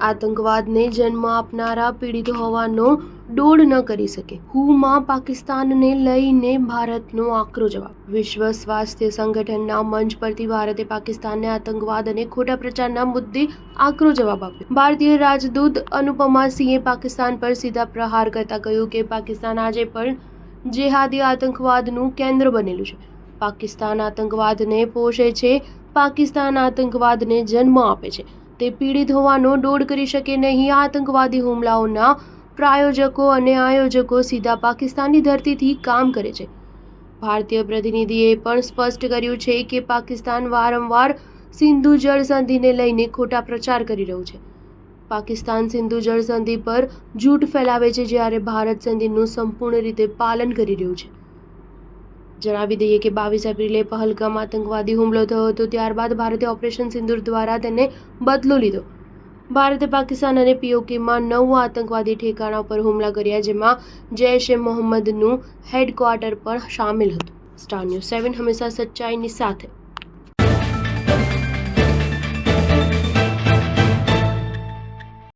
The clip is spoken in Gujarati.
આતંકવાદને જન્મ આપનારા પીડિત હોવાનો દોડ ન કરી શકે. હુમાં પાકિસ્તાનને લઈને ભારતનો આકરો જવાબ. વિશ્વ સ્વાસ્થ્ય સંગઠનના મંચ પરથી ભારતે પાકિસ્તાનને આતંકવાદ અને ખોટા પ્રચારના મુદ્દે આકરો જવાબ આપ્યો. ભારતીય રાજદૂત અનુપમા સિંહે પાકિસ્તાન પર સીધા પ્રહાર કરતા કહ્યું કે પાકિસ્તાન આજે પણ જેહાદી આતંકવાદનું કેન્દ્ર બનેલું છે. પાકિસ્તાન આતંકવાદને પોષે છે. પાકિસ્તાન આતંકવાદને જન્મ આપે છે. તે પીડિત હોવાનો દોડ કરી શકે નહીં. આતંકવાદી હુમલાઓના પ્રાયોજકો અને આયોજકો સીધા પાકિસ્તાનની ધરતીથી કામ કરે છે. ભારતીય પ્રતિનિધિએ પણ સ્પષ્ટ કર્યું છે કે પાકિસ્તાન વારંવાર સિંધુ જળ સંધિને લઈને ખોટા પ્રચાર કરી રહ્યું છે. પાકિસ્તાન સિંધુ જળ સંધિ પર જૂઠ ફેલાવે છે, જ્યારે ભારત સંધિનું સંપૂર્ણ રીતે પાલન કરી રહ્યું છે. જણાવી દઈએ કે 22 એપ્રિલે પહલગામ આતંકવાદી હુમલો થયો હતો. ત્યારબાદ ભારતે ઓપરેશન સિંદૂર દ્વારા તેને બદલો લીધો. ભારતે પાકિસ્તાન અને પીઓકેમાં 9 આતંકવાદી ઠેકાણા પર હુમલા કર્યા, જેમાં જૈશ-એ-મોહમ્મદનું હેડક્વાર્ટર પણ શામેલ હતું. સ્ટાર ન્યૂઝ 7 હંમેશા સચ્ચાઈની સાથે.